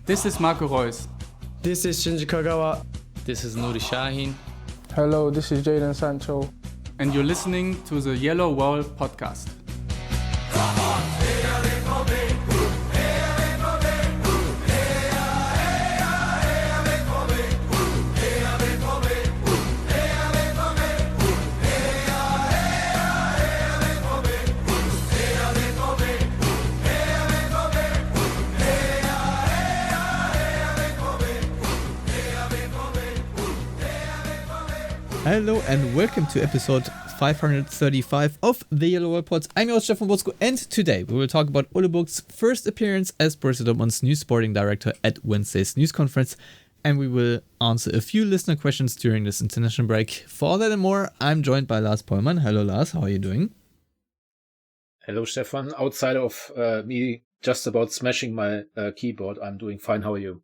This is Marco Reus. This is Shinji Kagawa. This is Nuri Shahin. Hello, this is Jadon Sancho. And you're listening to the Yellowwallpod. Hello and welcome to episode 535 of the Yellowwallpod. I'm your host Stefan Bosko, and today we will talk about Ole Book's first appearance as Borussia Dortmund's new sporting director at Wednesday's news conference, and we will answer a few listener questions during this international break. For all that and more, I'm joined by Lars Pollmann. Hello Lars, how are you doing? Hello Stefan, outside of me just about smashing my keyboard, I'm doing fine. How are you?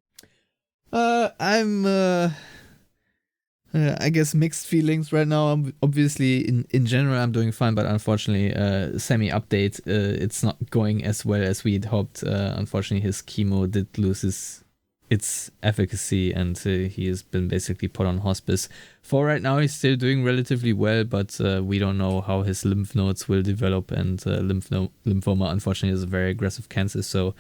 I guess mixed feelings right now. Obviously, in general, I'm doing fine, but unfortunately, semi-update, it's not going as well as we had hoped. Unfortunately, his chemo did lose its efficacy, and he has been basically put on hospice. For right now, he's still doing relatively well, but we don't know how his lymph nodes will develop, and lymphoma, unfortunately, is a very aggressive cancer, so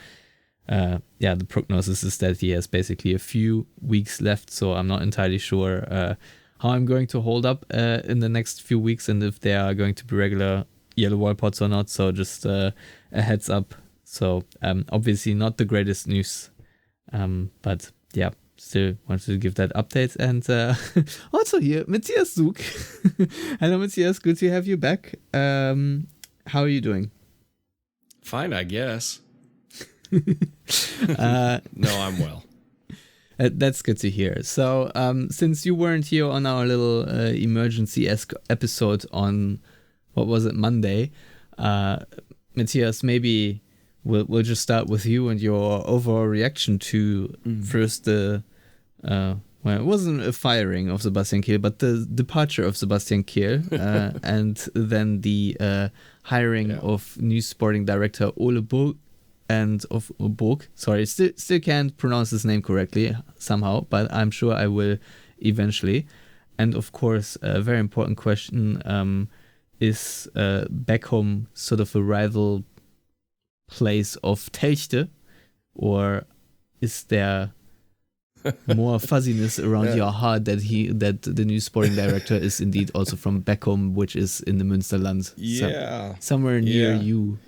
the prognosis is that he has basically a few weeks left, so I'm not entirely sure how I'm going to hold up in the next few weeks and if there are going to be regular Yellowwallpods or not, so just a heads up. So obviously not the greatest news, but yeah, still wanted to give that update. And also here, Matthias Zug. Hello Matthias, good to have you back. How are you doing? Fine, I guess. No, I'm well. That's good to hear. So, since you weren't here on our little emergency-esque episode on, what was it, Monday, Matthias, maybe we'll just start with you and your overall reaction to first the, well, it wasn't a firing of Sebastian Kehl, but the departure of Sebastian Kehl, and then the hiring of new sporting director Ole Book. And of Book, sorry, still can't pronounce his name correctly somehow, but I'm sure I will eventually. And of course, a very important question is back home sort of a rival place of Telchte, or is there more fuzziness around your heart that the new sporting director is indeed also from back home, which is in the Münsterland, somewhere near you?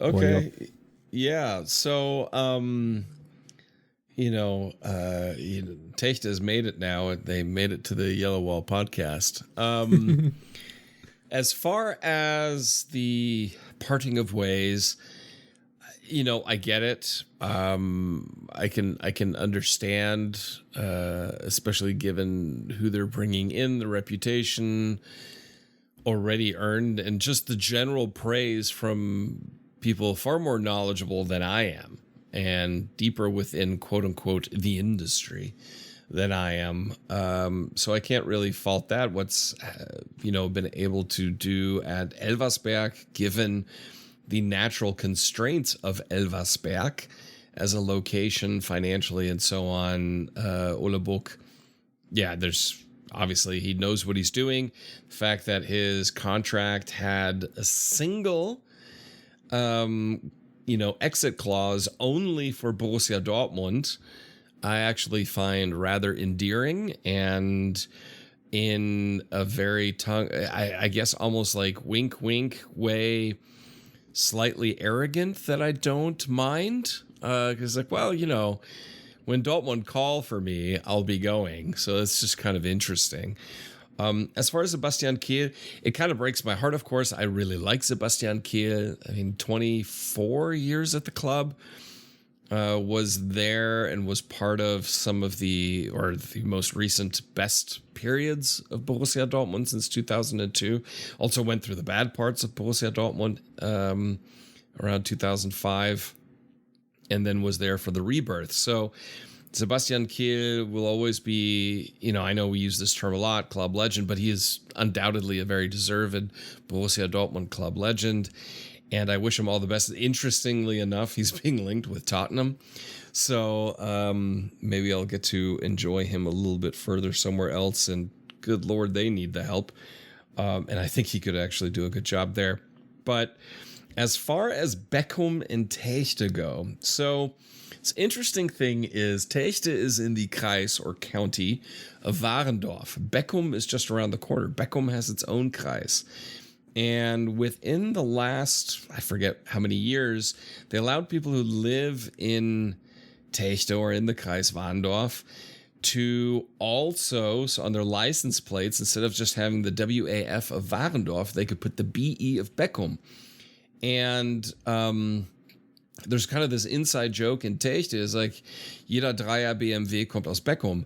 Okay. Yeah, so, Techte has made it now. They made it to the Yellowwall podcast. As far as the parting of ways, I get it. I can understand, especially given who they're bringing in, the reputation already earned, and just the general praise from people far more knowledgeable than I am and deeper within quote unquote the industry than I am. So I can't really fault that. What's, been able to do at Elversberg, given the natural constraints of Elversberg as a location financially and so on, Ole Book, there's obviously he knows what he's doing. The fact that his contract had a single exit clause only for Borussia Dortmund, I actually find rather endearing and in a very I guess almost like wink wink way, slightly arrogant that I don't mind. Because when Dortmund call for me, I'll be going. So it's just kind of interesting. As far as Sebastian Kehl, it kind of breaks my heart, of course. I really like Sebastian Kehl. 24 years at the club, was there and was part of some of the most recent best periods of Borussia Dortmund since 2002. Also went through the bad parts of Borussia Dortmund around 2005, and then was there for the rebirth. So Sebastian Kehl will always be, I know we use this term a lot, club legend, but he is undoubtedly a very deserved Borussia Dortmund club legend. and I wish him all the best. Interestingly enough, he's being linked with Tottenham, so maybe I'll get to enjoy him a little bit further somewhere else, and good Lord, they need the help. And I think he could actually do a good job there. But as far as Beckum and Techte go, so this interesting thing is Techte is in the Kreis or county of Warendorf. Beckum is just around the corner. Beckum has its own Kreis. And within the last, I forget how many years, they allowed people who live in Techte or in the Kreis Warendorf to also, so on their license plates, instead of just having the WAF of Warendorf, they could put the BE of Beckum. And there's kind of this inside joke in Techte, is like, jeder Dreier BMW kommt aus Beckum.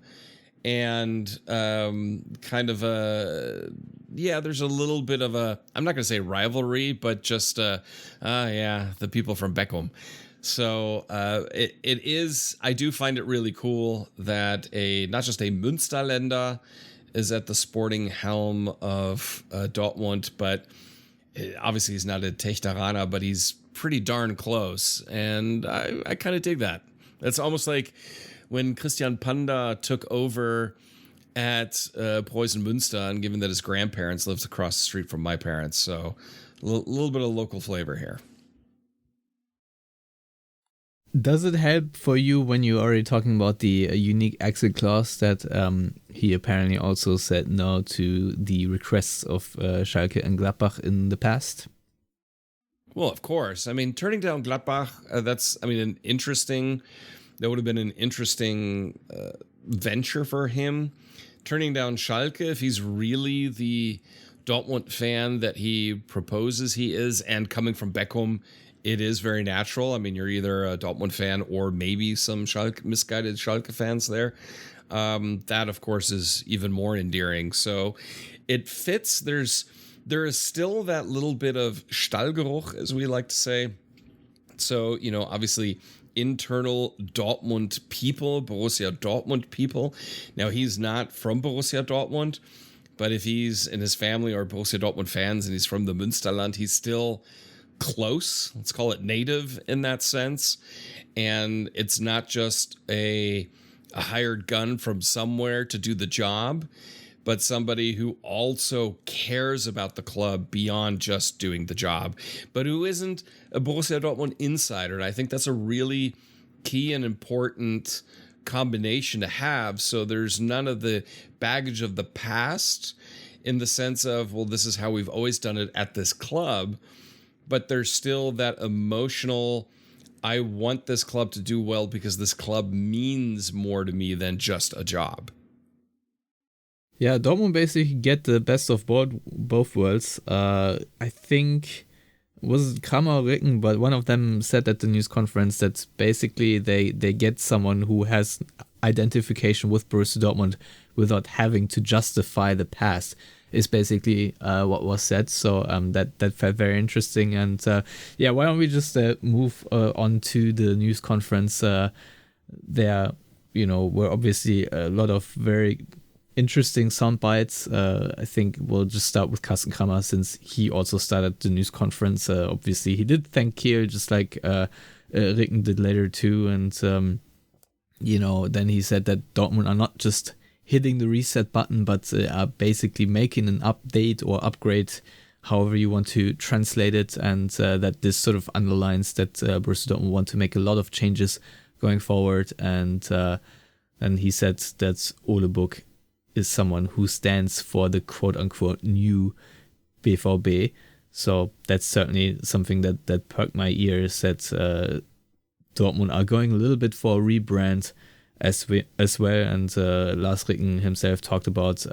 And kind of there's a little bit of a, I'm not going to say rivalry, but just, the people from Beckum. So it is, I do find it really cool that not just a Münsterländer is at the sporting helm of Dortmund, but obviously he's not a Techteraner, but he's pretty darn close. And I kind of dig that. It's almost like when Christian Panda took over at Preußen Münster, and given that his grandparents lived across the street from my parents. So a little bit of local flavor here. Does it help for you when you're already talking about the unique exit clause that he apparently also said no to the requests of Schalke and Gladbach in the past? Well, of course. I mean, turning down Gladbach, that would have been an interesting venture for him. Turning down Schalke, if he's really the Dortmund fan that he proposes he is, and coming from Beckum, it is very natural. I mean, you're either a Dortmund fan or maybe some misguided Schalke fans there. That, of course, is even more endearing. So it fits. There is still that little bit of Stallgeruch, as we like to say. So, obviously, internal Dortmund people, Borussia Dortmund people. Now, he's not from Borussia Dortmund, but if he's in his family or Borussia Dortmund fans and he's from the Münsterland, he's still close, let's call it native in that sense. And it's not just a hired gun from somewhere to do the job, but somebody who also cares about the club beyond just doing the job, but who isn't a Borussia Dortmund insider. And I think that's a really key and important combination to have. So there's none of the baggage of the past in the sense of, well, this is how we've always done it at this club. But there's still that emotional, I want this club to do well because this club means more to me than just a job. Yeah, Dortmund basically get the best of both worlds. I think, was it Kramer or Ricken, but one of them said at the news conference that basically they get someone who has identification with Borussia Dortmund without having to justify the past, is basically what was said. So that felt very interesting. And why don't we just move on to the news conference? There, were obviously a lot of very interesting sound bites. I think we'll just start with Carsten Kramer, since he also started the news conference. Obviously, he did thank Kiel, just like Ricken did later too. And, then he said that Dortmund are not just hitting the reset button, but are basically making an update or upgrade, however you want to translate it, and that this sort of underlines that Borussia Dortmund want to make a lot of changes going forward. And he said that Ole Book is someone who stands for the quote-unquote new BVB. So that's certainly something that perked my ears, that Dortmund are going a little bit for a rebrand as well. And Lars Ricken himself talked about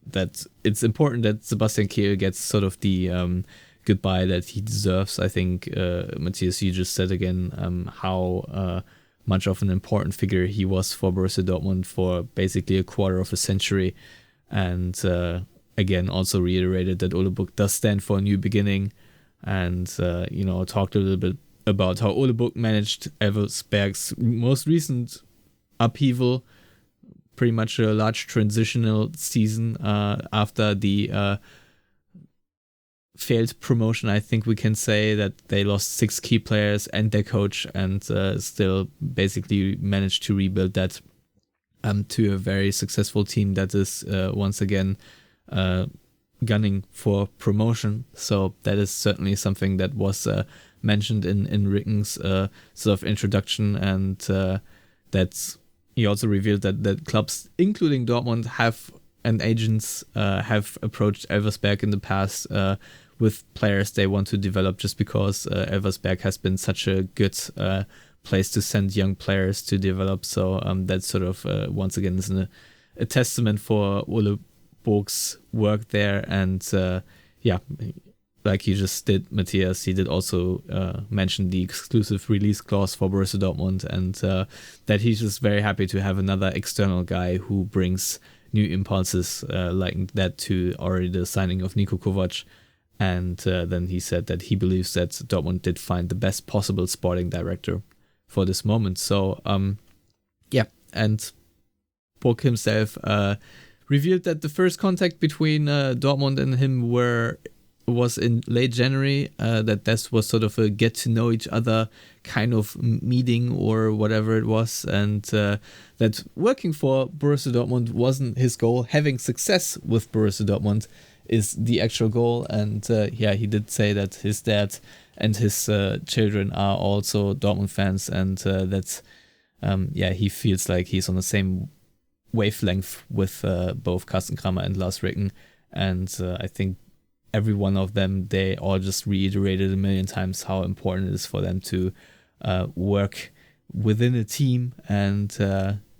that it's important that Sebastian Kehl gets sort of the goodbye that he deserves. I think, Matthias, you just said again how much of an important figure he was for Borussia Dortmund for basically a quarter of a century. And again, also reiterated that Ole Book does stand for a new beginning, and talked a little bit about how Ole Book managed Elversberg's most recent upheaval, pretty much a large transitional season after the failed promotion. I think we can say that they lost 6 key players and their coach, and still basically managed to rebuild that to a very successful team that is once again gunning for promotion. So that is certainly something that was mentioned in Ricken's sort of introduction, and that's he also revealed that clubs, including Dortmund, have and agents have approached Elversberg in the past with players they want to develop, just because Elversberg has been such a good place to send young players to develop. So that sort of once again is a testament for Ole Book's work there. And like you just did, Matthias, he did also mention the exclusive release clause for Borussia Dortmund, and that he's just very happy to have another external guy who brings new impulses like that to already the signing of Niko Kovac. And then he said that he believes that Dortmund did find the best possible sporting director for this moment. So, and Book himself revealed that the first contact between Dortmund and him was in late January, that this was sort of a get to know each other kind of meeting or whatever it was, and that working for Borussia Dortmund wasn't his goal. Having success with Borussia Dortmund is the actual goal. And he did say that his dad and his children are also Dortmund fans, and that he feels like he's on the same wavelength with both Carsten Kramer and Lars Ricken. And I think every one of them, they all just reiterated a million times how important it is for them to work within a team. And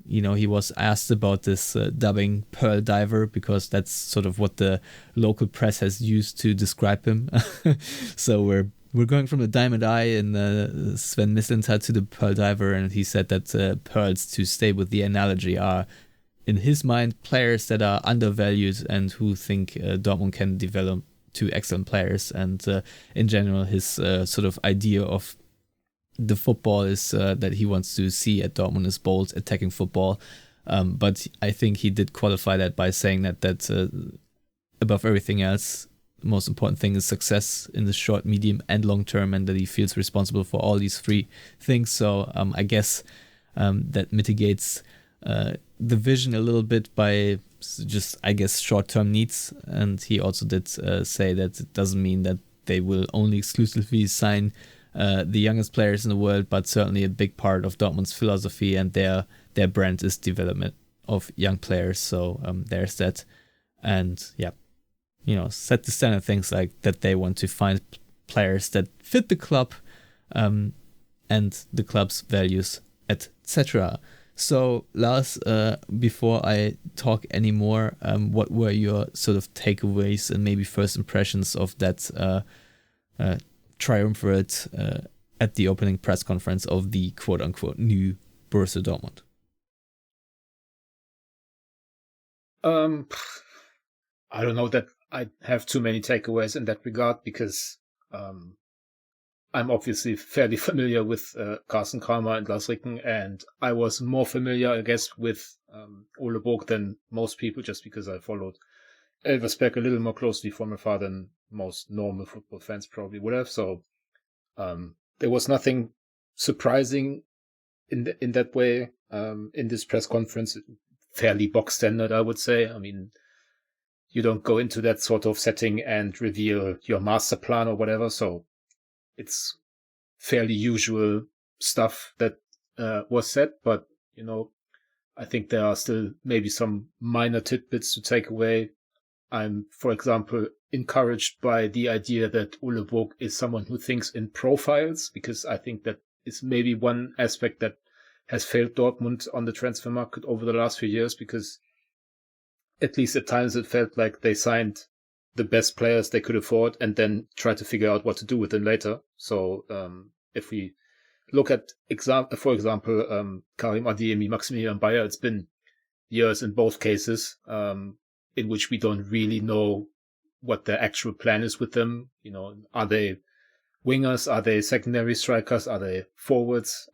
he was asked about this dubbing Pearl Diver, because that's sort of what the local press has used to describe him. So we're going from the Diamond Eye in Sven Mislintat to the Pearl Diver, and he said that pearls, to stay with the analogy, are in his mind players that are undervalued and who think Dortmund can develop to excellent players. And in general, his sort of idea of the football is that he wants to see at Dortmund is bold, attacking football. But I think he did qualify that by saying that above everything else, the most important thing is success in the short, medium, and long term, and that he feels responsible for all these 3 things. So I guess that mitigates the vision a little bit by just, I guess, short-term needs. And he also did say that it doesn't mean that they will only exclusively sign the youngest players in the world, but certainly a big part of Dortmund's philosophy and their brand is development of young players. So there's that. And set the standard things like that they want to find players that fit the club and the club's values, etc. So Lars, before I talk anymore, what were your sort of takeaways and maybe first impressions of that triumvirate at the opening press conference of the quote-unquote new Borussia Dortmund? I don't know that I have too many takeaways in that regard, because I'm obviously fairly familiar with Carsten Kramer and Lars Ricken, and I was more familiar, I guess, with Ole Book than most people, just because I followed Elversberg a little more closely from afar than most normal football fans probably would have. So there was nothing surprising in that way in this press conference. Fairly box standard, I would say. I mean, you don't go into that sort of setting and reveal your master plan or whatever. So it's fairly usual stuff that was said, but I think there are still maybe some minor tidbits to take away. I'm, for example, encouraged by the idea that Ole Book is someone who thinks in profiles, because I think that is maybe one aspect that has failed Dortmund on the transfer market over the last few years, because at least at times it felt like they signed the best players they could afford and then try to figure out what to do with them later. So if we look at, for example, Karim Adeyemi, Maximilian Bayer, it's been years in both cases in which we don't really know what the actual plan is with them. Are they wingers? Are they secondary strikers? Are they forwards?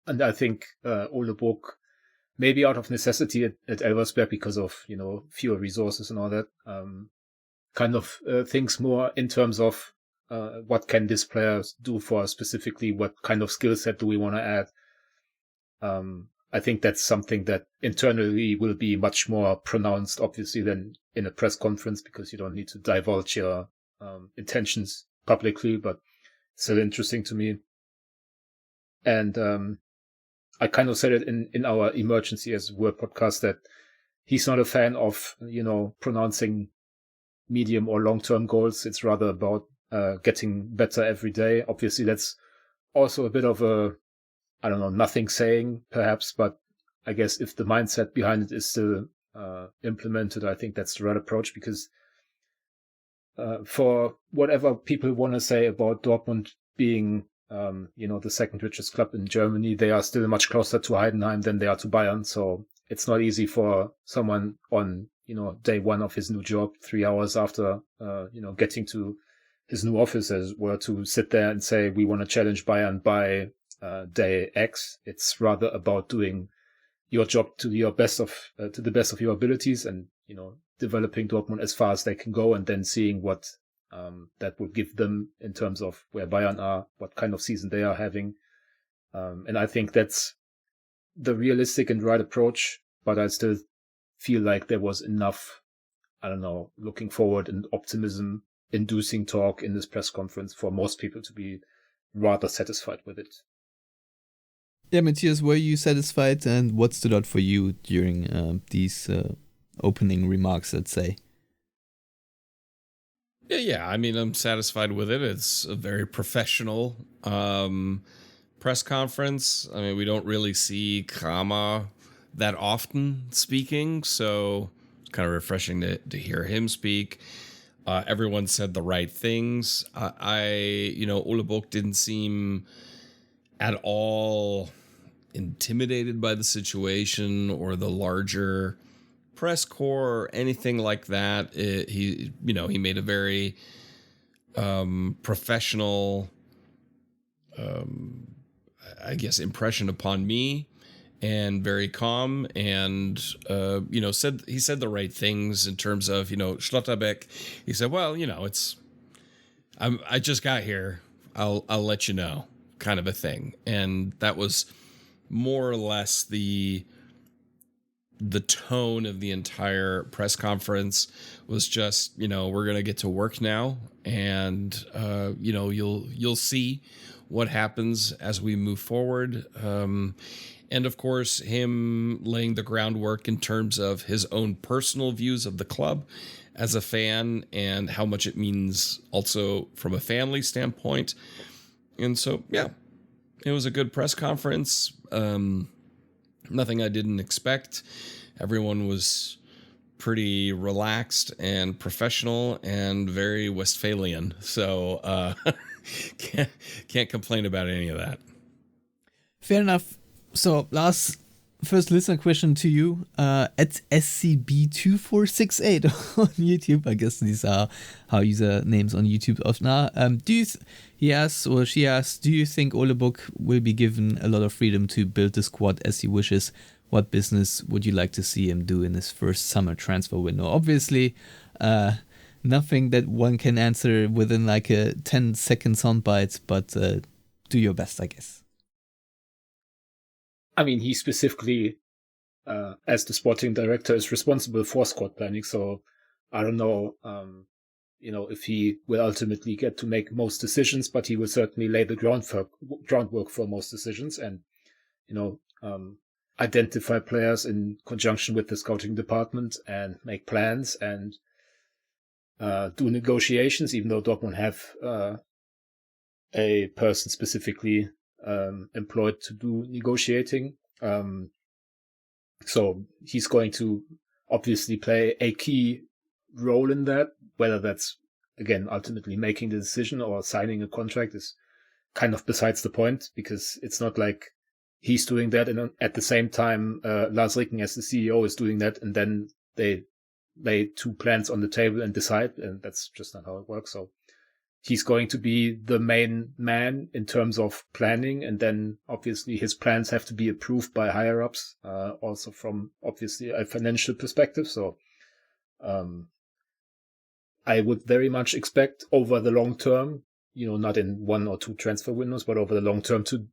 And I think Ole Book, maybe out of necessity at Elversberg because of, fewer resources and all that, kind of thinks more in terms of what can this player do for us specifically, what kind of skill set do we want to add. I think that's something that internally will be much more pronounced, obviously, than in a press conference, because you don't need to divulge your intentions publicly, but it's still interesting to me. And I kind of said it in our Emergency as Word podcast that he's not a fan of, pronouncing medium or long-term goals. It's rather about getting better every day. Obviously, that's also a bit of a, I don't know, nothing saying perhaps, but I guess if the mindset behind it is still implemented, I think that's the right approach, because for whatever people want to say about Dortmund being, the second richest club in Germany, they are still much closer to Heidenheim than they are to Bayern. So it's not easy for someone on, day one of his new job, 3 hours after, getting to his new office, as were, to sit there and say, we want to challenge Bayern by day X. It's rather about doing your job to the best of your abilities, and developing Dortmund as far as they can go, and then seeing what that would give them in terms of where Bayern are, what kind of season they are having. And I think that's the realistic and right approach, but I still feel like there was enough, I don't know, looking forward and optimism inducing talk in this press conference for most people to be rather satisfied with it. Yeah, Matthias, were you satisfied, and what stood out for you during these opening remarks, let's say? Yeah, I mean, I'm satisfied with it. It's a very professional press conference. I mean, we don't really see Kramer that often speaking, so it's kind of refreshing to hear him speak. Everyone said the right things. Ole Book didn't seem at all intimidated by the situation or the larger press corps or anything like that. He made a very professional, impression upon me, and very calm, and he said the right things in terms of Schlotterbeck. He said, well, I just got here. I'll let you know, kind of a thing, and that was more or less the tone of the entire press conference. Was just, we're going to get to work now, and you'll see what happens as we move forward. And of course, him laying the groundwork in terms of his own personal views of the club as a fan, and how much it means also from a family standpoint. And so, yeah, it was a good press conference. Nothing I didn't expect. Everyone was pretty relaxed and professional and very Westphalian. So can't complain about any of that. Fair enough. So, Lars, first listener question to you. At SCB2468 on YouTube, I guess these are how usernames on YouTube often are. He asks, or she asks, do you think Ole Book will be given a lot of freedom to build the squad as he wishes? What business would you like to see him do in his first summer transfer window? Obviously, nothing that one can answer within like a 10-second soundbite, but do your best, I guess. I mean, he specifically, as the sporting director, is responsible for squad planning. So I don't know, if he will ultimately get to make most decisions, but he will certainly lay the groundwork for most decisions, and, identify players in conjunction with the scouting department and make plans and do negotiations, even though Dortmund have a person specifically employed to do negotiating. So he's going to obviously play a key role in that. Whether that's, again, ultimately making the decision or signing a contract is kind of besides the point, because it's not like he's doing that and at the same time Lars Ricken as the CEO is doing that, and then they lay two plans on the table and decide, and that's just not how it works. So he's going to be the main man in terms of planning, and then obviously his plans have to be approved by higher ups, also from obviously a financial perspective. So I would very much expect over the long term, not in 1 or 2 transfer windows, but over the long term to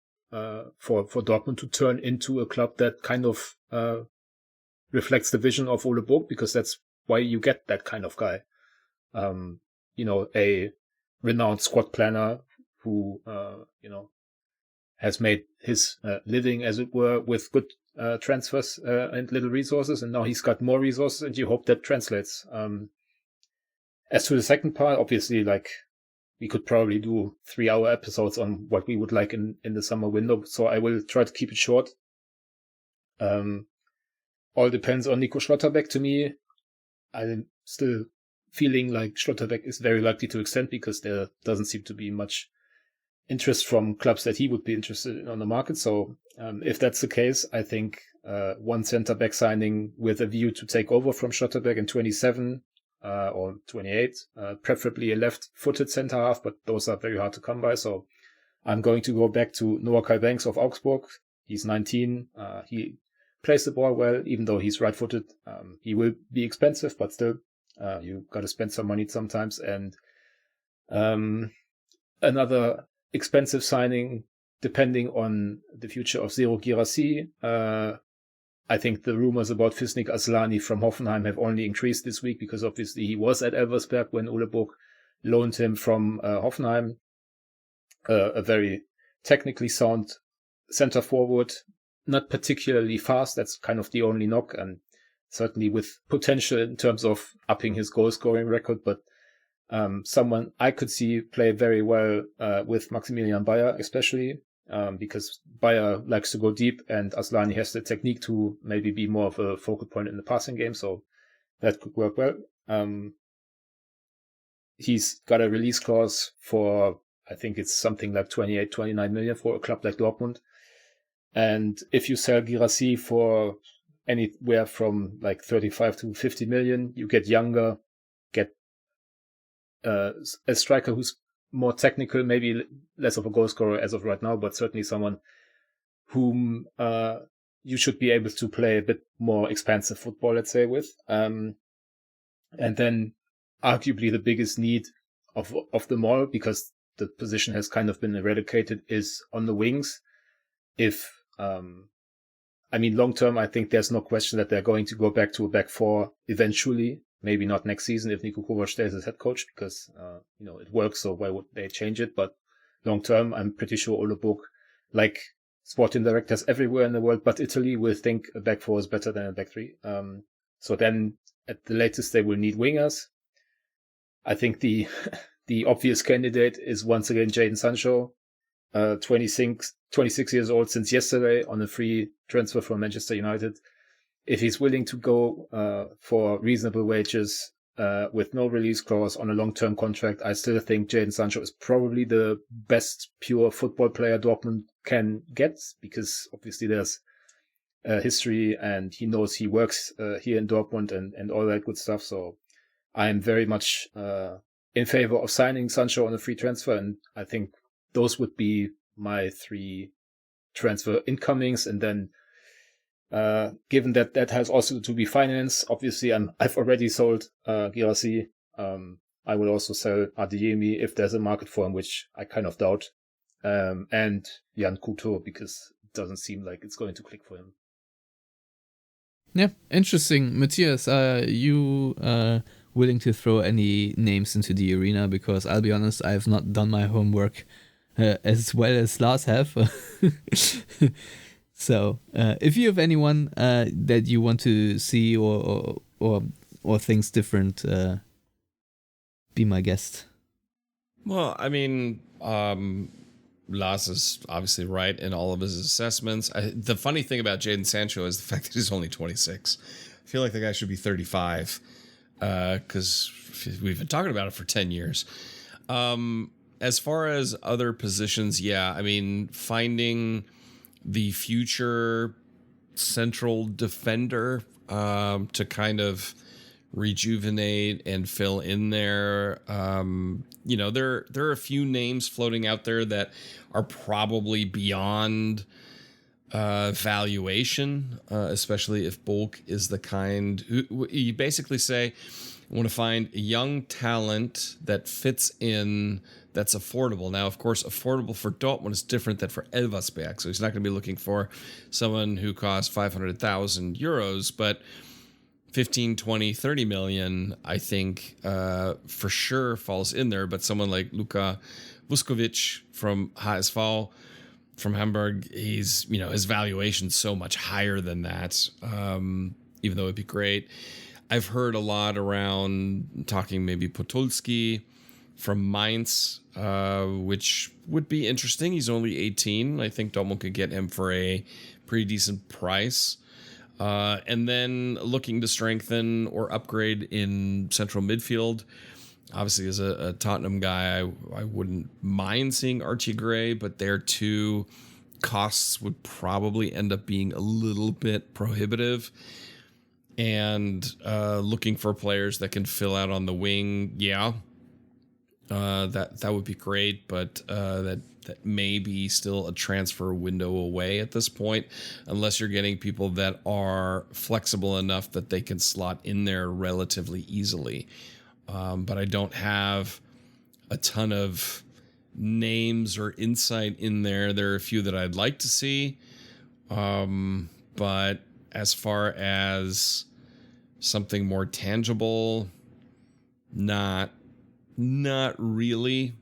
for Dortmund to turn into a club that kind of reflects the vision of Ole Book, because that's why you get that kind of guy. A renowned squad planner who, has made his living, as it were, with good transfers and little resources, and now he's got more resources, and you hope that translates. As to the second part, obviously, we could probably do 3-hour episodes on what we would like in the summer window, so I will try to keep it short. All depends on Nico Schlotterbeck. To me, I'm still feeling like Schlotterbeck is very likely to extend, because there doesn't seem to be much interest from clubs that he would be interested in on the market. So if that's the case, I think one centre-back signing with a view to take over from Schlotterbeck in 27 or 28, preferably a left-footed centre-half, but those are very hard to come by. So I'm going to go back to Noah Kai-Banks of Augsburg. He's 19. He plays the ball well, even though he's right-footed. He will be expensive, but still, you got to spend some money sometimes. And another expensive signing, depending on the future of Zero Girassi. I think the rumors about Fisnik Aslani from Hoffenheim have only increased this week, because obviously he was at Elversberg when Ole Book loaned him from Hoffenheim. A very technically sound center forward, not particularly fast. That's kind of the only knock, and certainly with potential in terms of upping his goal scoring record. But someone I could see play very well with Maximilian Bayer, especially because Bayer likes to go deep, and Aslani has the technique to maybe be more of a focal point in the passing game, so that could work well. He's got a release clause for, I think it's something like 28, 29 million for a club like Dortmund. And if you sell Girassi for anywhere from 35 to 50 million, you get younger, get a striker who's more technical, maybe less of a goal scorer as of right now, but certainly someone whom you should be able to play a bit more expansive football, let's say, with. And then arguably the biggest need of them all, because the position has kind of been eradicated, is on the wings. If long term, I think there's no question that they're going to go back to a back four eventually. Maybe not next season if Niko Kovac stays as head coach, because it works, so why would they change it? But long term, I'm pretty sure Ole Book, like sporting directors everywhere in the world but Italy, will think a back four is better than a back three. So then at the latest they will need wingers. I think the obvious candidate is once again Jadon Sancho, 26 years old since yesterday on a free transfer from Manchester United. If he's willing to go for reasonable wages with no release clause on a long-term contract, I still think Jadon Sancho is probably the best pure football player Dortmund can get, because obviously there's history and he knows he works here in Dortmund and all that good stuff. So I'm very much in favor of signing Sancho on a free transfer, and I think those would be my 3 transfer incomings. And then given that has also to be financed, obviously I've already sold Girassi. I will also sell Adeyemi if there's a market for him, which I kind of doubt. And Jan Couto, because it doesn't seem like it's going to click for him. Yeah, interesting. Matthias, are you willing to throw any names into the arena? Because I'll be honest, I've not done my homework as well as Lars have. So, if you have anyone that you want to see or things different, be my guest. Well, Lars is obviously right in all of his assessments. The funny thing about Jadon Sancho is the fact that he's only 26. I feel like the guy should be 35, because we've been talking about it for 10 years. As far as other positions, finding the future central defender to kind of rejuvenate and fill in there. There are a few names floating out there that are probably beyond valuation, especially if Bulk is the kind who you basically say, I want to find a young talent that fits in, that's affordable. Now, of course, affordable for Dortmund is different than for Elversberg. So he's not going to be looking for someone who costs 500,000 euros, but 15, 20, 30 million, I think, for sure falls in there. But someone like Luka Vuskovic from HSV, from Hamburg, he's, his valuation's so much higher than that, even though it'd be great. I've heard a lot around talking maybe Podolski from Mainz, which would be interesting. He's only 18. I think Dortmund could get him for a pretty decent price. And then looking to strengthen or upgrade in central midfield. Obviously, as a Tottenham guy, I wouldn't mind seeing Archie Gray, but their two costs would probably end up being a little bit prohibitive. And looking for players that can fill out on the wing, that would be great, but that may be still a transfer window away at this point, unless you're getting people that are flexible enough that they can slot in there relatively easily. But I don't have a ton of names or insight in there. There are a few that I'd like to see, but as far as something more tangible, not really.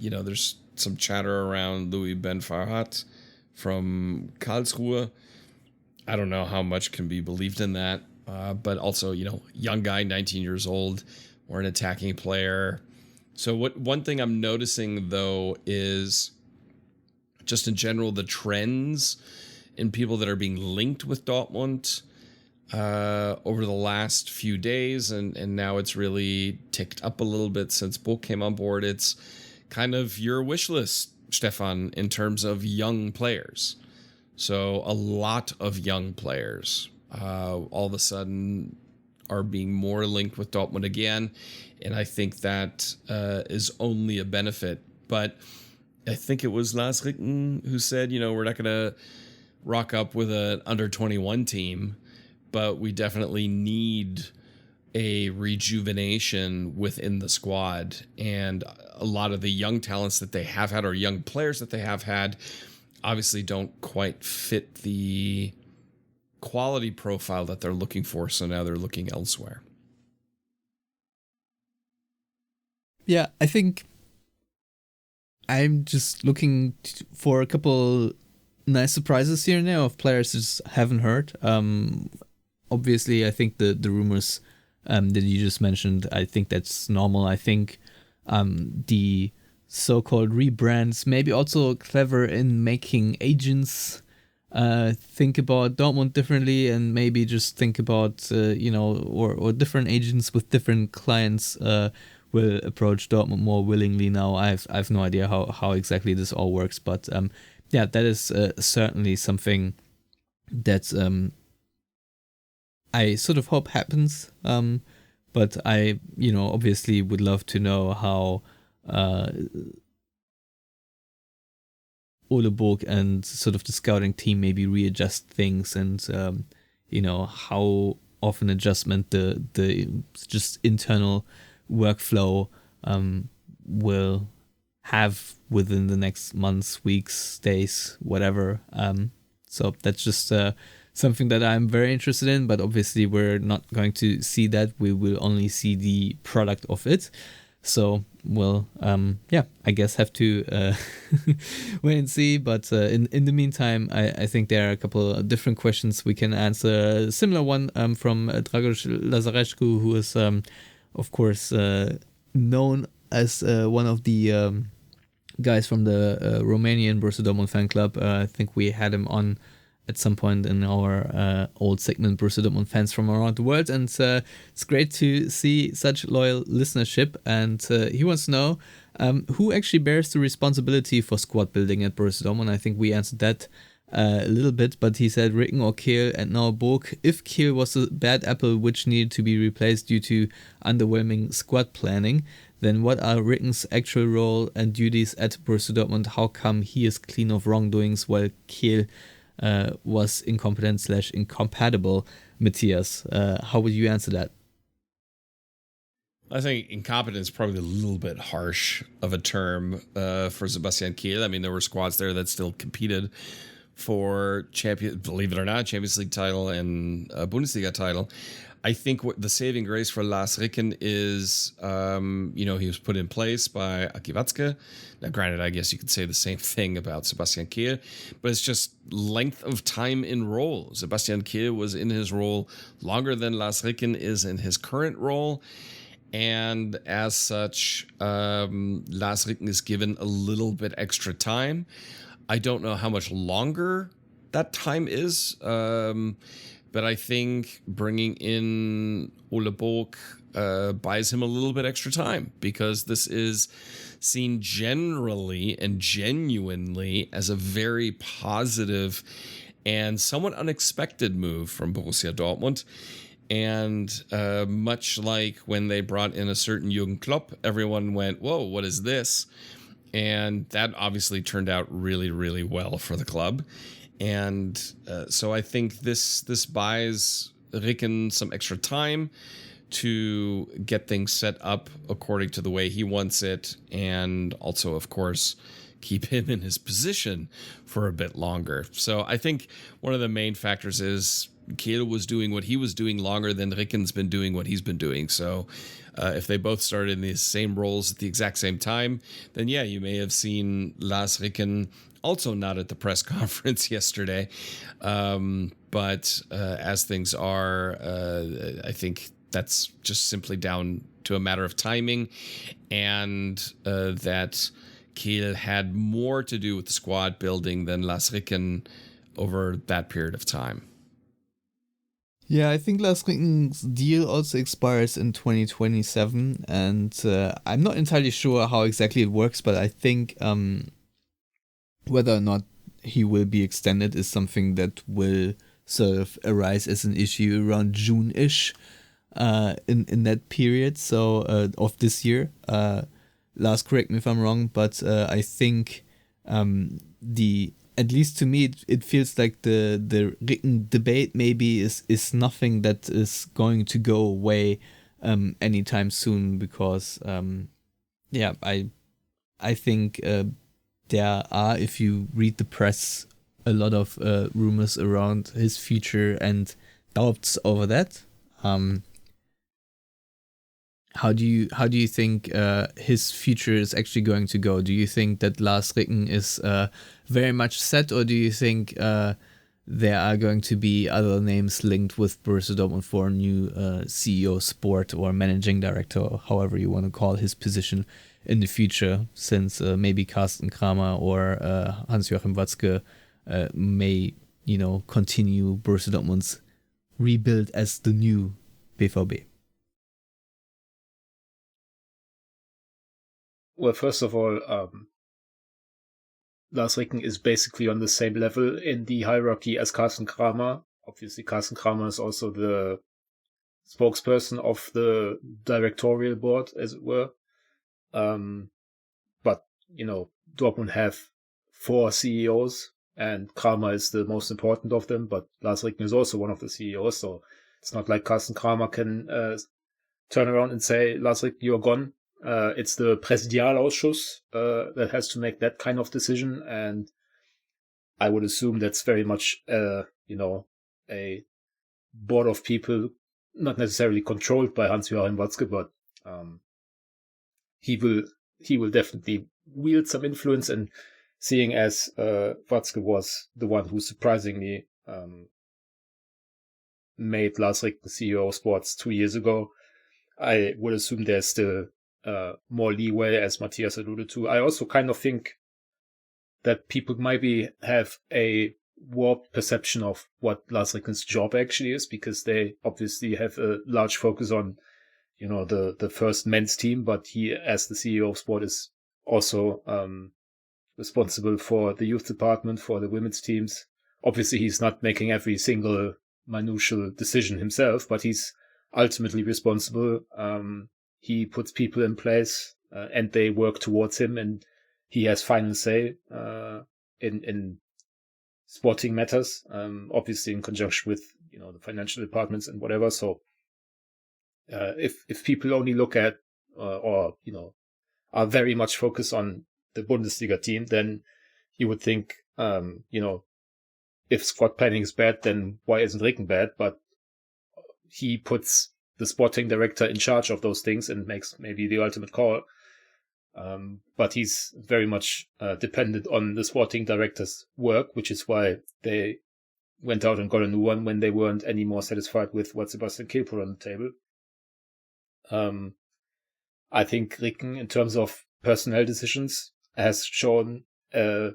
There's some chatter around Louis Ben Farhat from Karlsruhe. I don't know how much can be believed in that, but also, young guy, 19 years old, or an attacking player. So one thing I'm noticing, though, is just in general the trends in people that are being linked with Dortmund over the last few days, and now it's really ticked up a little bit since Book came on board. It's kind of your wish list, Stefan, in terms of young players. So a lot of young players all of a sudden are being more linked with Dortmund again, and I think that is only a benefit. But I think it was Lars Ricken who said, we're not going to rock up with an under-21 team, but we definitely need a rejuvenation within the squad. And a lot of the young talents that they have had, or young players that they have had, obviously don't quite fit the quality profile that they're looking for. So now they're looking elsewhere. Yeah, I think I'm just looking for a couple nice surprises here and there of players I just haven't heard. Obviously, I think the rumors that you just mentioned, I think that's normal. I think the so-called rebrands maybe also clever in making agents think about Dortmund differently, and maybe just think about or different agents with different clients will approach Dortmund more willingly now. I've no idea how exactly this all works, but that is certainly something that I sort of hope happens, but I, obviously would love to know how Ole Book and sort of the scouting team maybe readjust things, and how often adjustment the just internal workflow will have within the next months, weeks, days, whatever. So that's just something that I'm very interested in, but obviously we're not going to see that. We will only see the product of it. So we'll, I guess have to wait and see. But in the meantime, I think there are a couple of different questions we can answer. A similar one from Dragoș Lazarescu, who is, of course, known as one of the guys from the Romanian Borussia Dortmund fan club. I think we had him on at some point in our old segment, Borussia Dortmund fans from around the world, and it's great to see such loyal listenership. And he wants to know who actually bears the responsibility for squad building at Borussia Dortmund. I think we answered that a little bit, but he said Ricken or Kehl, and now Book. If Kehl was a bad apple which needed to be replaced due to underwhelming squad planning, then what are Ricken's actual role and duties at Borussia Dortmund? How come he is clean of wrongdoings while Kehl was incompetent / incompatible? Matthias, how would you answer that? I think incompetent is probably a little bit harsh of a term for Sebastian Kehl. I mean, there were squads there that still competed for believe it or not, Champions League title and a Bundesliga title. I think what the saving grace for Lars Ricken is, he was put in place by Aki Watzke. Now, granted, I guess you could say the same thing about Sebastian Kehl, but it's just length of time in role. Sebastian Kehl was in his role longer than Lars Ricken is in his current role. And as such, Lars Ricken is given a little bit extra time. I don't know how much longer that time is, but I think bringing in Ole Book buys him a little bit extra time, because this is seen generally and genuinely as a very positive and somewhat unexpected move from Borussia Dortmund. And much like when they brought in a certain Jürgen Klopp, everyone went, whoa, what is this? And that obviously turned out really, really well for the club. And so I think this buys Ricken some extra time to get things set up according to the way he wants it. And also, of course, keep him in his position for a bit longer. So I think one of the main factors is Kehl was doing what he was doing longer than Ricken's been doing what he's been doing. So if they both started in the same roles at the exact same time, then yeah, you may have seen Lars Ricken also not at the press conference yesterday. But as things are, I think that's just simply down to a matter of timing, and that Kehl had more to do with the squad building than Lars Ricken over that period of time. Yeah, I think Lars Ricken's deal also expires in 2027, and I'm not entirely sure how exactly it works, but I think whether or not he will be extended is something that will sort of arise as an issue around June-ish in that period, so of this year. Lars, correct me if I'm wrong, but I think at least to me, it feels like the Ricken debate maybe is nothing that is going to go away anytime soon, because I think there are, if you read the press, a lot of rumors around his future and doubts over that. How do you think his future is actually going to go? Do you think that Lars Ricken is very much set, or do you think there are going to be other names linked with Borussia Dortmund for a new CEO sport or managing director, or however you want to call his position in the future, since maybe Carsten Kramer or Hans-Joachim Watzke may, continue Borussia Dortmund's rebuild as the new BVB? Well, first of all, Lars Ricken is basically on the same level in the hierarchy as Carsten Kramer. Obviously, Carsten Kramer is also the spokesperson of the directorial board, as it were. But, Dortmund have 4 CEOs, and Kramer is the most important of them, but Lars Ricken is also one of the CEOs, so it's not like Carsten Kramer can turn around and say, Lars Ricken, you're gone. It's the Präsidialausschuss that has to make that kind of decision, and I would assume that's very much, a board of people, not necessarily controlled by Hans-Joachim Watzke, but he will definitely wield some influence. And seeing as Watzke was the one who surprisingly made Lars Ricken CEO of sports 2 years ago, I would assume there's still more leeway, as Matthias alluded to. I also kind of think that people maybe have a warped perception of what Lars Ricken's job actually is, because they obviously have a large focus on, the first men's team, but he, as the CEO of sport, is also responsible for the youth department, for the women's teams. Obviously, he's not making every single minutial decision himself, but he's ultimately responsible. He puts people in place, and they work towards him, and he has final say in sporting matters, obviously in conjunction with the financial departments and whatever. So if people only look at or are very much focused on the Bundesliga team, then you would think if squad planning is bad, then why isn't Ricken bad? But he puts the sporting director in charge of those things and makes maybe the ultimate call. But he's very much dependent on the sporting director's work, which is why they went out and got a new one when they weren't any more satisfied with what Sebastian Kehl put on the table. I think Ricken, in terms of personnel decisions, has shown a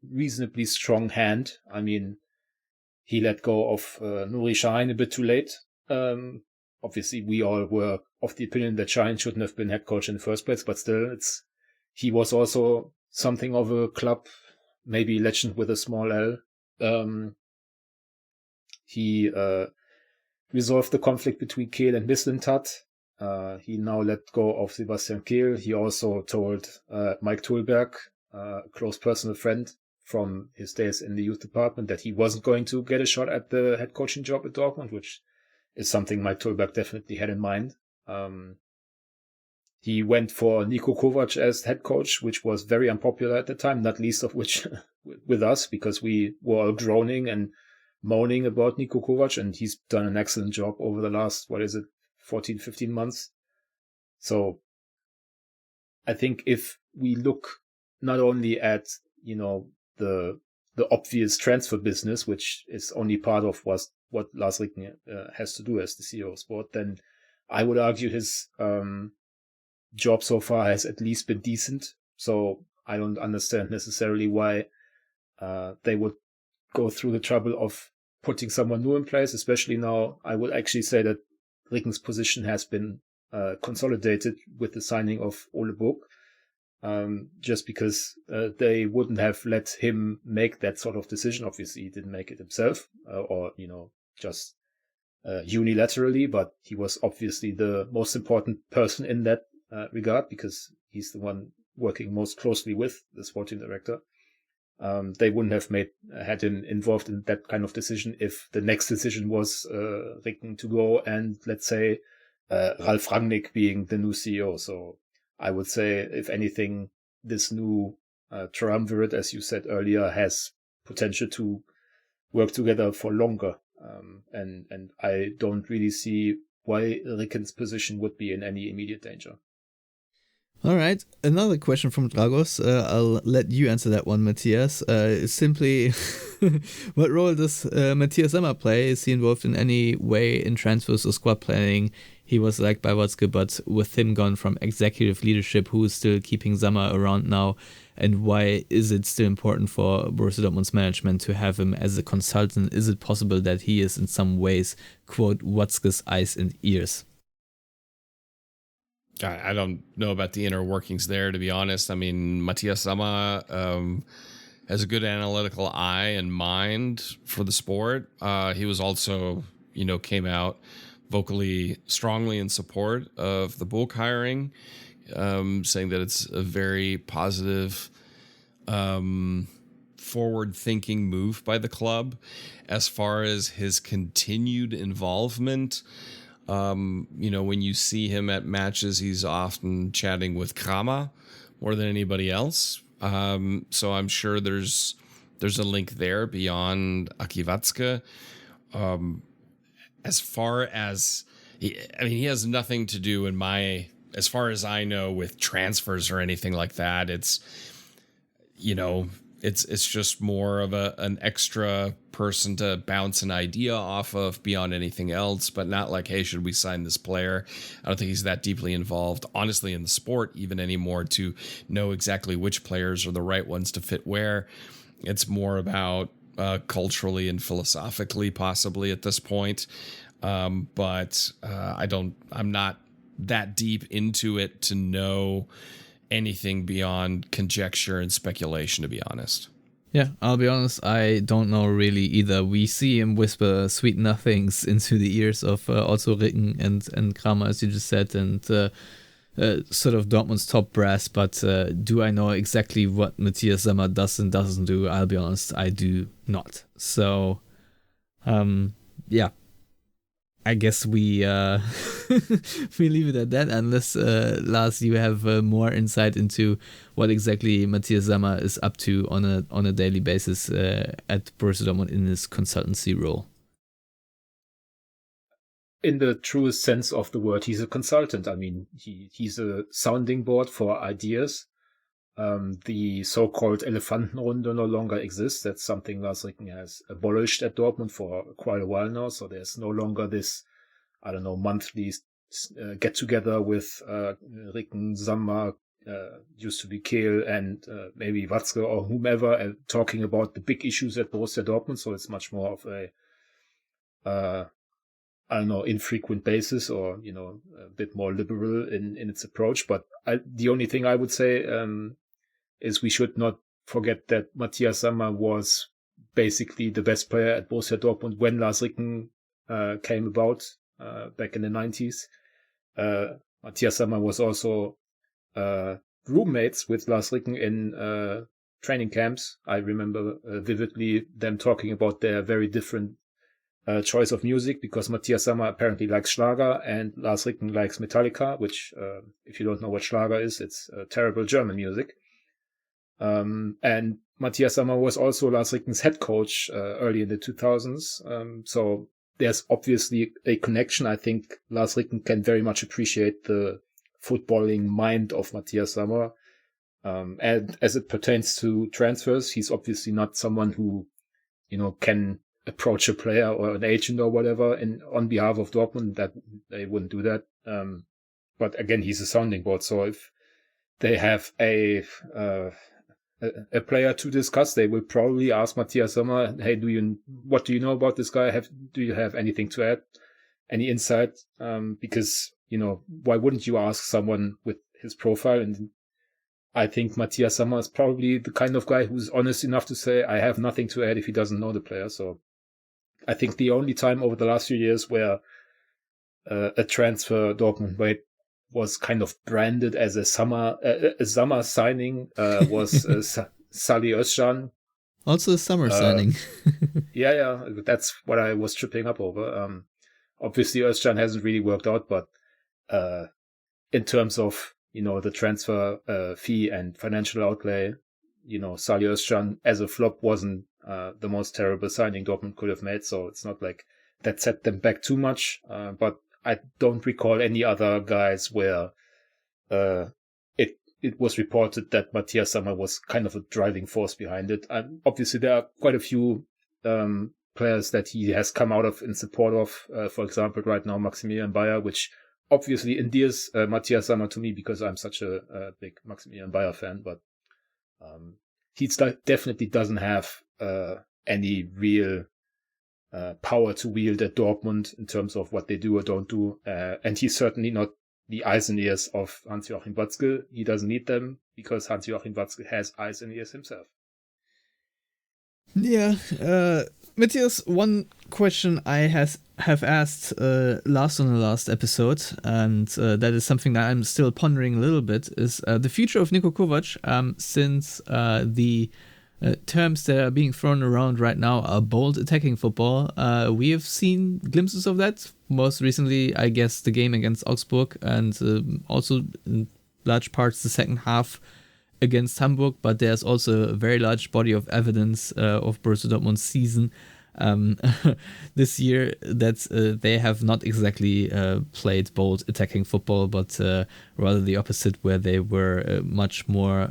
reasonably strong hand. I mean, he let go of Nuri Sahin a bit too late. Obviously, we all were of the opinion that Sahin shouldn't have been head coach in the first place, but still, he was also something of a club, maybe legend with a small L. He resolved the conflict between Kehl and Mislintat. He now let go of Sebastian Kehl. He also told Mike Tulberg, a close personal friend from his days in the youth department, that he wasn't going to get a shot at the head coaching job at Dortmund, which is something Mike Tulberg definitely had in mind. He went for Niko Kovac as head coach, which was very unpopular at the time, not least of which with us, because we were all groaning and moaning about Niko Kovac, and he's done an excellent job over the last, 14, 15 months. So I think if we look not only at, the obvious transfer business, which is only part of what Lars Ricken has to do as the CEO of sport, then I would argue his job so far has at least been decent. So I don't understand necessarily why they would go through the trouble of putting someone new in place, especially now. I would actually say that Ricken's position has been consolidated with the signing of Ole Book, just because they wouldn't have let him make that sort of decision. Obviously, he didn't make it himself, or just unilaterally, but he was obviously the most important person in that regard, because he's the one working most closely with the sporting director. They wouldn't have had him involved in that kind of decision if the next decision was Ricken to go and, let's say, Ralf Rangnick being the new CEO. So I would say, if anything, this new triumvirate, as you said earlier, has potential to work together for longer. And I don't really see why Ricken's position would be in any immediate danger. All right. Another question from Dragos. I'll let you answer that one, Matthias. Simply, what role does Matthias Sammer play? Is he involved in any way in transfers or squad planning? He was liked by Watzke, but with him gone from executive leadership, who is still keeping Sammer around now? And why is it still important for Borussia Dortmund's management to have him as a consultant? Is it possible that he is in some ways, quote, Watzke's eyes and ears? I don't know about the inner workings there, to be honest. I mean, Matthias Sammer has a good analytical eye and mind for the sport. He was also, came out vocally strongly in support of the Book hiring, saying that it's a very positive, forward-thinking move by the club. As far as his continued involvement, when you see him at matches, he's often chatting with Kramer more than anybody else. So I'm sure there's a link there beyond Aki Watzke. As far as he has nothing to do as far as I know, with transfers or anything like that. It's just more of an extra person to bounce an idea off of beyond anything else, but not like, hey, should we sign this player? I don't think he's that deeply involved, honestly, in the sport even anymore to know exactly which players are the right ones to fit where. It's more about culturally and philosophically, possibly at this point. But I'm not that deep into it to know anything beyond conjecture and speculation, to be honest. Yeah, I'll be honest, I don't know really either. We see him whisper sweet nothings into the ears of also Ricken and Kramer, as you just said, and sort of Dortmund's top brass, but do I know exactly what Matthias Sammer does and doesn't do? I'll be honest, I do not. So, yeah, I guess we we leave it at that, unless, Lars, you have more insight into what exactly Matthias Sammer is up to on a daily basis at Borussia Dortmund in his consultancy role. In the truest sense of the word, he's a consultant. I mean, he's a sounding board for ideas. The so-called Elefantenrunde no longer exists. That's something Lars Ricken has abolished at Dortmund for quite a while now. So there's no longer this, I don't know, monthly get-together with Ricken, Sammer, used to be Kehl, and maybe Watzke or whomever, talking about the big issues at Borussia Dortmund. So it's much more of a I don't know, infrequent basis, or, you know, a bit more liberal in its approach. But the only thing I would say is we should not forget that Matthias Sammer was basically the best player at Borussia Dortmund when Lars Ricken came about back in the 90s. Matthias Sammer was also roommates with Lars Ricken in training camps. I remember vividly them talking about their very different choice of music, because Matthias Sammer apparently likes Schlager and Lars Ricken likes Metallica, which, if you don't know what Schlager is, it's terrible German music. And Matthias Sammer was also Lars Ricken's head coach early in the 2000s. So there's obviously a connection. I think Lars Ricken can very much appreciate the footballing mind of Matthias Sammer. And as it pertains to transfers, he's obviously not someone who, you know, can approach a player or an agent or whatever on behalf of Dortmund. That they wouldn't do that. But again, he's a sounding board. So if they have a player to discuss, they will probably ask Matthias Sammer, hey, what do you know about this guy? Do you have anything to add? Any insight? Because, you know, why wouldn't you ask someone with his profile? And I think Matthias Sammer is probably the kind of guy who's honest enough to say, I have nothing to add if he doesn't know the player. So I think the only time over the last few years where a transfer Dortmund made was kind of branded as a summer signing was Salih Özcan. Also a summer signing. Yeah, that's what I was tripping up over. Obviously, Özcan hasn't really worked out, but in terms of, you know, the transfer fee and financial outlay, you know, Salih Özcan as a flop wasn't the most terrible signing Dortmund could have made. So it's not like that set them back too much. But I don't recall any other guys where it was reported that Matthias Sammer was kind of a driving force behind it. Obviously, there are quite a few players that he has come out of in support of. For example, right now, Maximilian Bayer, which obviously endears Matthias Sammer to me because I'm such a big Maximilian Bayer fan. But he definitely doesn't have any real power to wield at Dortmund in terms of what they do or don't do. And he's certainly not the eyes and ears of Hans-Joachim Watzke. He doesn't need them because Hans-Joachim Watzke has eyes and ears himself. Yeah, Matthias, one question I have asked last on the last episode, and that is something that I'm still pondering a little bit, is the future of Niko Kovac, since the terms that are being thrown around right now are bold attacking football. We have seen glimpses of that. Most recently, I guess, the game against Augsburg, and also in large parts the second half against Hamburg. But there's also a very large body of evidence of Borussia Dortmund's season this year that they have not exactly played bold attacking football, but rather the opposite, where they were much more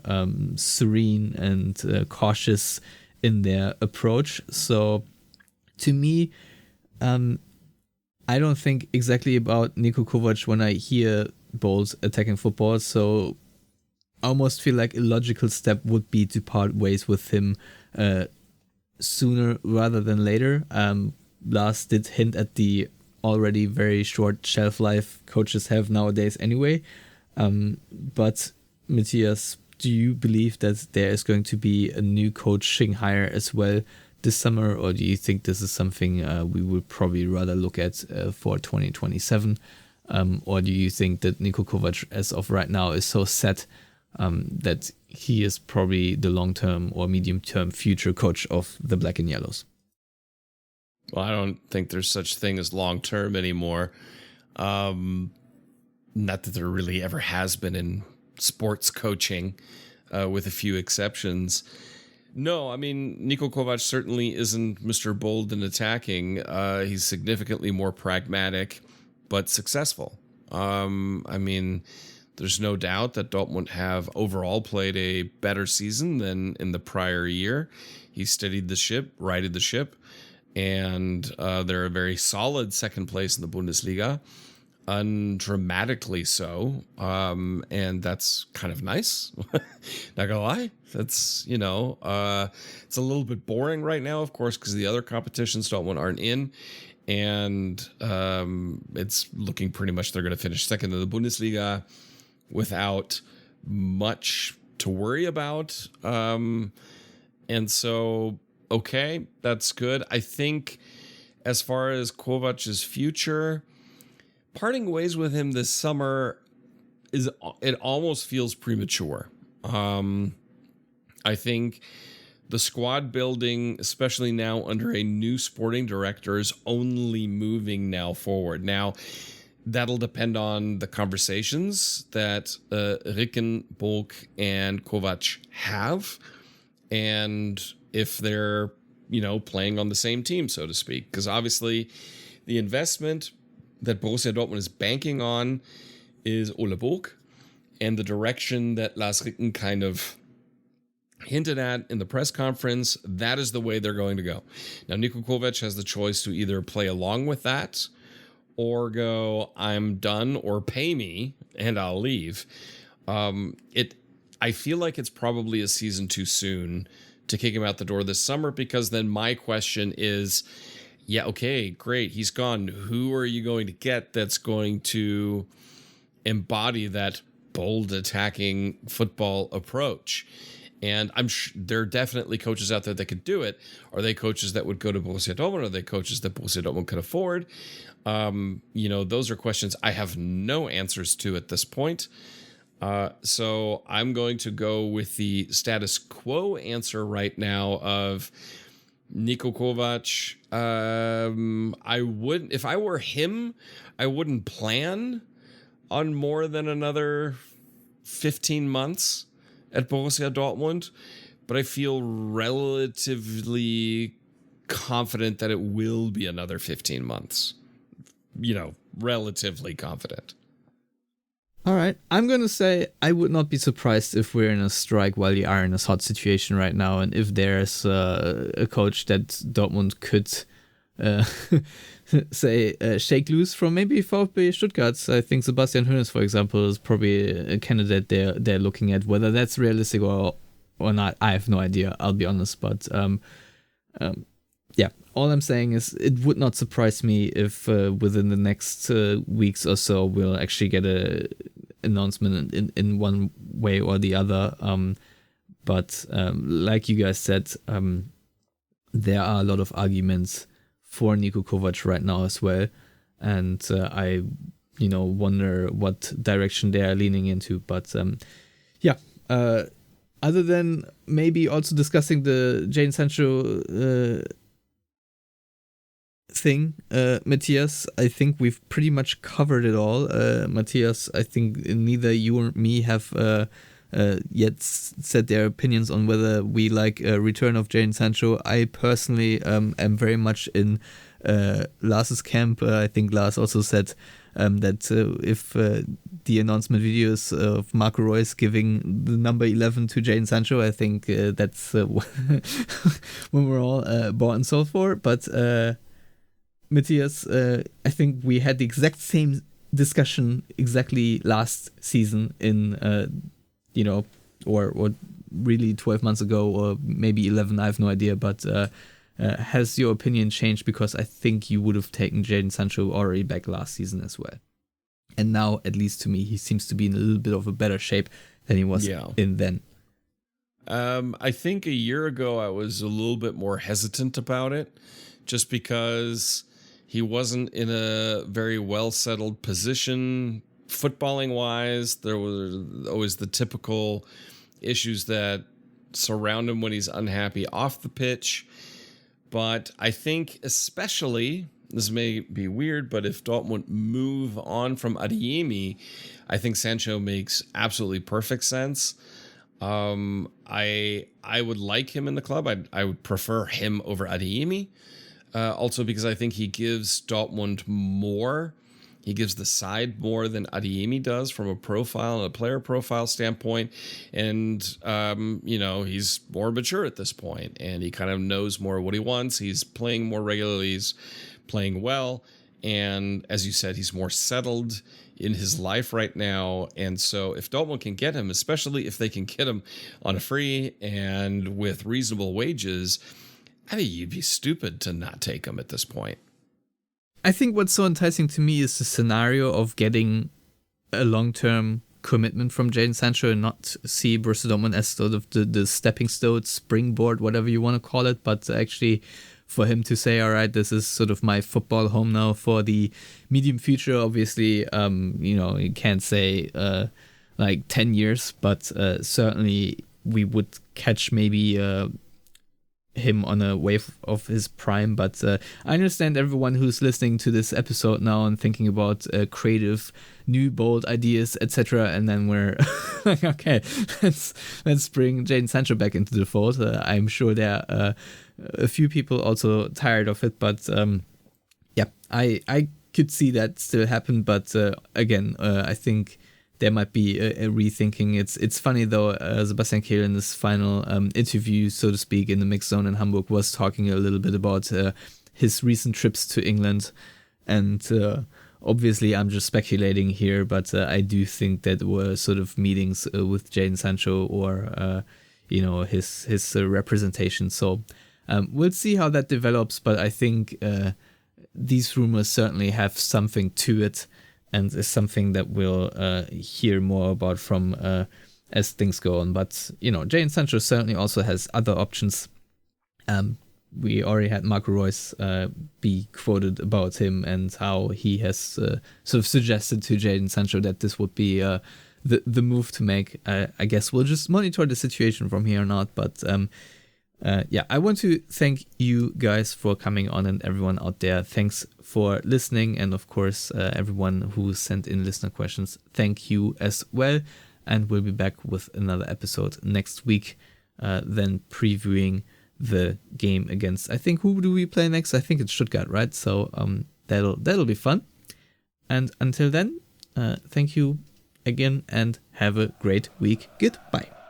serene and cautious in their approach. So to me, I don't think exactly about Niko Kovac when I hear bold attacking football. So I almost feel like a logical step would be to part ways with him sooner rather than later. Lars did hint at the already very short shelf life coaches have nowadays anyway. But Matthias, do you believe that there is going to be a new coaching hire as well this summer, or do you think this is something we would probably rather look at for 2027? Or do you think that Niko Kovac, as of right now, is so set that he is probably the long-term or medium-term future coach of the Black and Yellows? Well, I don't think there's such thing as long-term anymore. Not that there really ever has been in sports coaching, with a few exceptions. No, I mean, Niko Kovac certainly isn't Mr. Bold in attacking. He's significantly more pragmatic, but successful. I mean, there's no doubt that Dortmund have overall played a better season than in the prior year. He steadied the ship, righted the ship, and they're a very solid second place in the Bundesliga, undramatically so, and that's kind of nice. Not gonna lie, that's, you know, it's a little bit boring right now, of course, because the other competitions Dortmund aren't in, and it's looking pretty much they're going to finish second in the Bundesliga without much to worry about, and so okay, that's good. I think as far as Kovac's future, parting ways with him this summer it almost feels premature. I think the squad building, especially now under a new sporting director, is only moving now forward. Now, that'll depend on the conversations that Ricken, Book, and Kovac have, and if they're, you know, playing on the same team, so to speak. Because obviously, the investment that Borussia Dortmund is banking on is Ole Book, and the direction that Lars Ricken kind of hinted at in the press conference, that is the way they're going to go. Now, Niko Kovac has the choice to either play along with that or go, I'm done, or pay me and I'll leave. I feel like it's probably a season too soon to kick him out the door this summer, because then my question is, yeah, okay, great, he's gone. Who are you going to get that's going to embody that bold attacking football approach? And I'm sure there are definitely coaches out there that could do it. Are they coaches that would go to Borussia Dortmund? Are they coaches that Borussia Dortmund could afford? You know, those are questions I have no answers to at this point. So I'm going to go with the status quo answer right now of Niko Kovac. If I were him, I wouldn't plan on more than another 15 months at Borussia Dortmund, but I feel relatively confident that it will be another 15 months. You know, relatively confident. All right. I'm going to say I would not be surprised if we're in a strike while you are in this hot situation right now, and if there's a coach that Dortmund could shake loose from, maybe VfB Stuttgart. I think Sebastian Hoeneß, for example, is probably a candidate they're looking at. Whether that's realistic or not, I have no idea, I'll be honest. But yeah, all I'm saying is it would not surprise me if within the next weeks or so we'll actually get a announcement in one way or the other. But like you guys said, there are a lot of arguments for Niko Kovac right now as well, and I wonder what direction they are leaning into. But yeah, other than maybe also discussing the Jadon Sancho thing, Matthias, I think we've pretty much covered it all. Matthias, I think neither you or me have yet said their opinions on whether we like a return of Jadon Sancho. I personally am very much in Lars's camp. I think Lars also said that if the announcement videos of Marco Reus giving the number 11 to Jadon Sancho, I think that's when we're all bought and sold for. But Matthias, I think we had the exact same discussion exactly last season in or really 12 months ago, or maybe 11, I have no idea, but has your opinion changed? Because I think you would have taken Jadon Sancho already back last season as well. And now, at least to me, he seems to be in a little bit of a better shape than he was in then. I think a year ago I was a little bit more hesitant about it, just because he wasn't in a very well-settled position footballing wise. There was always the typical issues that surround him when he's unhappy off the pitch. But I think especially this may be weird, but if Dortmund move on from Adeyemi, I think Sancho makes absolutely perfect sense. I would like him in the club. I would prefer him over Adeyemi. Also because I think he gives Dortmund more. He gives the side more than Adeyemi does from a profile and a player profile standpoint. And, he's more mature at this point, and he kind of knows more what he wants. He's playing more regularly. He's playing well. And as you said, he's more settled in his life right now. And so if Dortmund can get him, especially if they can get him on a free and with reasonable wages, I think you'd be stupid to not take him at this point. I think what's so enticing to me is the scenario of getting a long-term commitment from Jadon Sancho and not see Borussia Dortmund as sort of the stepping stone, springboard, whatever you want to call it, but actually for him to say, all right, this is sort of my football home now for the medium future. Obviously, you can't say 10 years, but certainly we would catch maybe him on a wave of his prime. But I understand everyone who's listening to this episode now and thinking about creative, new, bold ideas, etc. And then we're like, okay, let's bring Jadon Sancho back into the fold. I'm sure there are a few people also tired of it, but I could see that still happen. But again, I think there might be a rethinking. It's funny though, Sebastian Kehl in this final interview, so to speak, in the mixed zone in Hamburg was talking a little bit about his recent trips to England. And obviously I'm just speculating here, but I do think that were sort of meetings with Jadon Sancho or, his representation. So we'll see how that develops, but I think these rumors certainly have something to it, and is something that we'll hear more about from as things go on. But, Jadon Sancho certainly also has other options. We already had Marco Reus be quoted about him and how he has sort of suggested to Jadon Sancho that this would be the move to make. I guess we'll just monitor the situation from here on out. But I want to thank you guys for coming on, and everyone out there. Thanks for listening. And of course, everyone who sent in listener questions, thank you as well. And we'll be back with another episode next week, then previewing the game against, I think, who do we play next? I think it's Stuttgart, right? So that'll be fun. And until then, thank you again and have a great week. Goodbye.